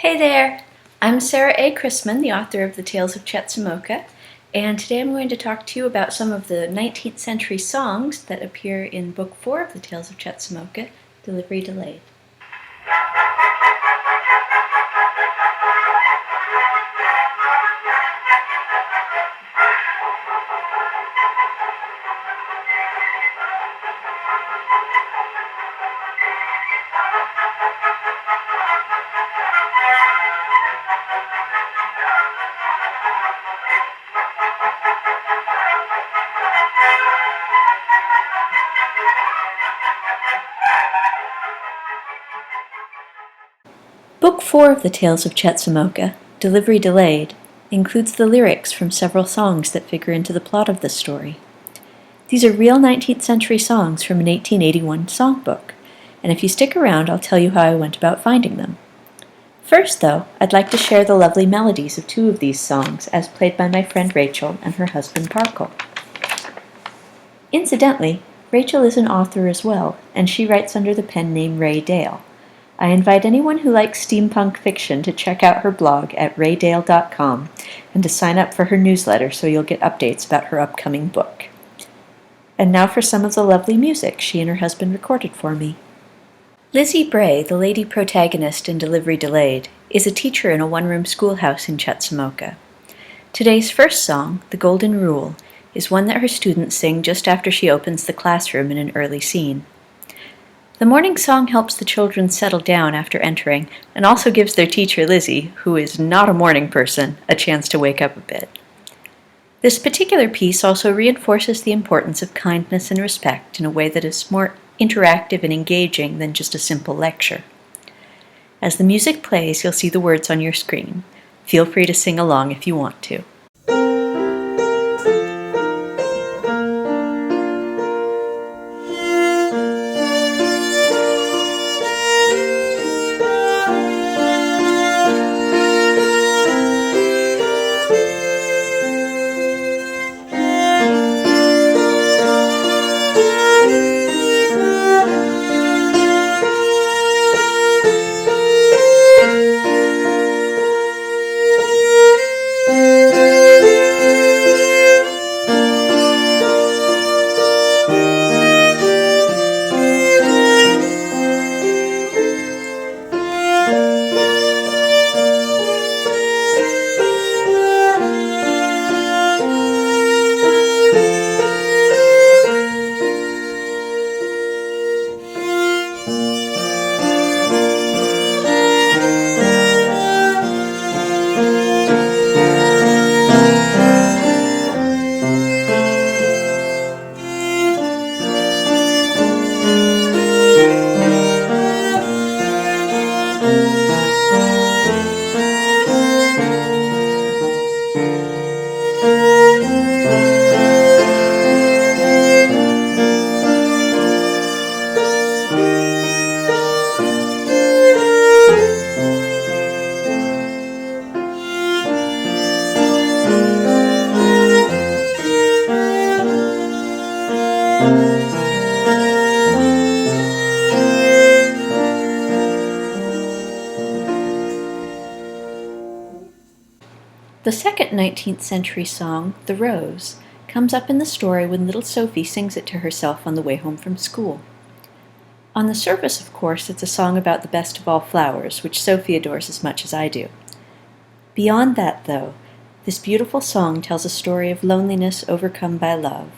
Hey there! I'm Sarah A. Chrisman, the author of the Tales of Chetzemoka, and today I'm going to talk to you about some of the 19th century songs that appear in Book 4 of the Tales of Chetzemoka, Delivery Delayed. Book 4 of the Tales of Chetzemoka, Delivery Delayed, includes the lyrics from several songs that figure into the plot of the story. These are real 19th century songs from an 1881 songbook, and if you stick around, I'll tell you how I went about finding them. First, though, I'd like to share the lovely melodies of two of these songs as played by my friend Rachel and her husband Parkle. Incidentally, Rachel is an author as well, and she writes under the pen name Ray Dale. I invite anyone who likes steampunk fiction to check out her blog at raydale.com and to sign up for her newsletter so you'll get updates about her upcoming book. And now for some of the lovely music she and her husband recorded for me. Lizzie Bray, the lady protagonist in Delivery Delayed, is a teacher in a one-room schoolhouse in Chetzemoka. Today's first song, The Golden Rule, is one that her students sing just after she opens the classroom in an early scene. The morning song helps the children settle down after entering and also gives their teacher Lizzie, who is not a morning person, a chance to wake up a bit. This particular piece also reinforces the importance of kindness and respect in a way that is more interactive and engaging than just a simple lecture. As the music plays, you'll see the words on your screen. Feel free to sing along if you want to. The second 19th century song, The Rose, comes up in the story when little Sophie sings it to herself on the way home from school. On the surface, of course, it's a song about the best of all flowers, which Sophie adores as much as I do. Beyond that, though, this beautiful song tells a story of loneliness overcome by love,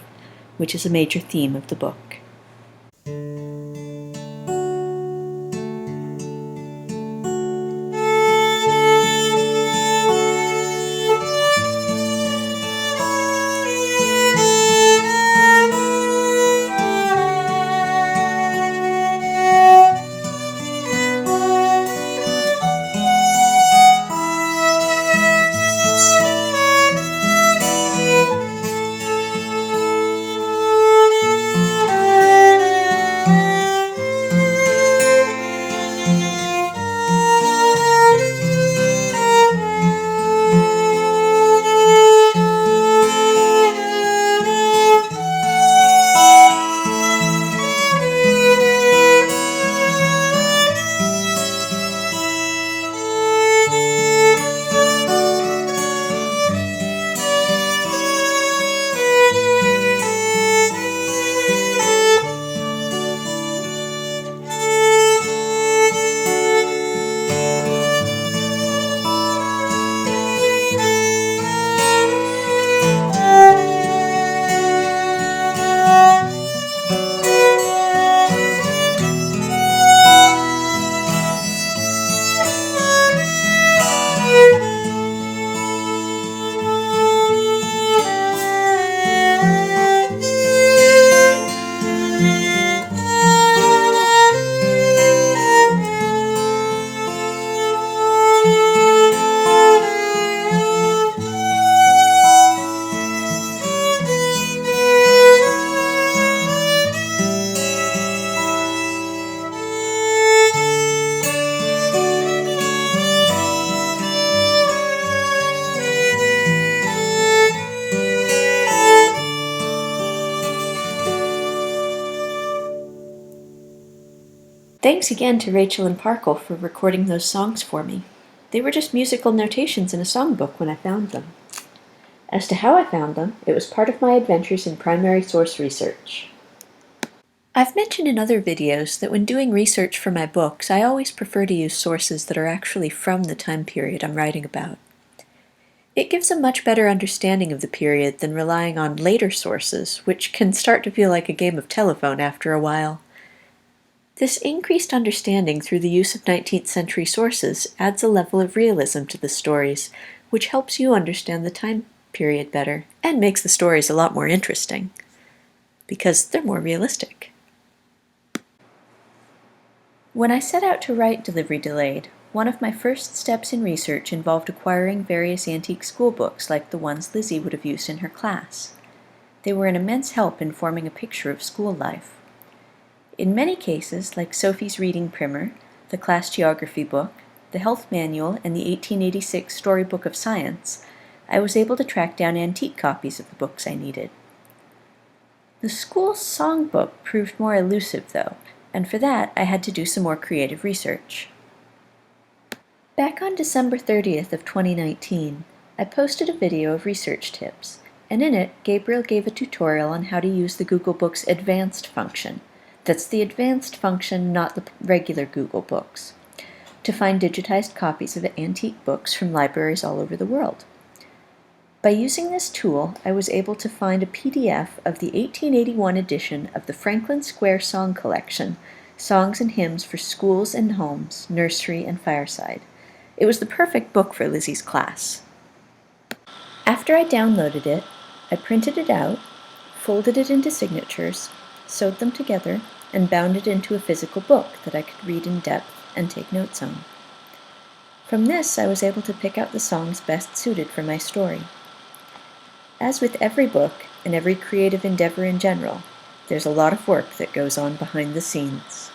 which is a major theme of the book. Thanks again to Rachel and Parkle for recording those songs for me. They were just musical notations in a songbook when I found them. As to how I found them, it was part of my adventures in primary source research. I've mentioned in other videos that when doing research for my books, I always prefer to use sources that are actually from the time period I'm writing about. It gives a much better understanding of the period than relying on later sources, which can start to feel like a game of telephone after a while. This increased understanding through the use of 19th century sources adds a level of realism to the stories, which helps you understand the time period better and makes the stories a lot more interesting, because they're more realistic. When I set out to write Delivery Delayed, one of my first steps in research involved acquiring various antique school books like the ones Lizzie would have used in her class. They were an immense help in forming a picture of school life. In many cases, like Sophie's Reading Primer, the class geography book, the health manual, and the 1886 Storybook of Science, I was able to track down antique copies of the books I needed. The school songbook proved more elusive, though, and for that I had to do some more creative research. Back on December 30th of 2019, I posted a video of research tips, and in it Gabriel gave a tutorial on how to use the Google Books Advanced function. That's the advanced function, not the regular Google Books, to find digitized copies of antique books from libraries all over the world. By using this tool, I was able to find a PDF of the 1881 edition of the Franklin Square Song Collection, Songs and Hymns for Schools and Homes, Nursery and Fireside. It was the perfect book for Lizzie's class. After I downloaded it, I printed it out, folded it into signatures, sewed them together, and bound it into a physical book that I could read in depth and take notes on. From this, I was able to pick out the songs best suited for my story. As with every book and every creative endeavor in general, there's a lot of work that goes on behind the scenes.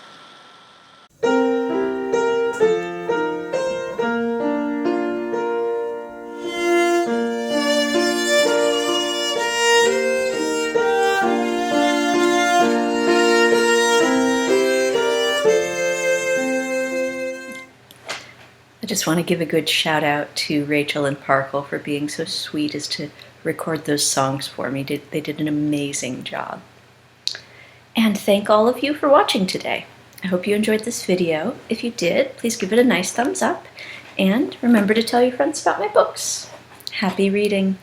I just want to give a good shout out to Rachel and Parkle for being so sweet as to record those songs for me. They did an amazing job. And thank all of you for watching today. I hope you enjoyed this video. If you did, please give it a nice thumbs up, and remember to tell your friends about my books. Happy reading!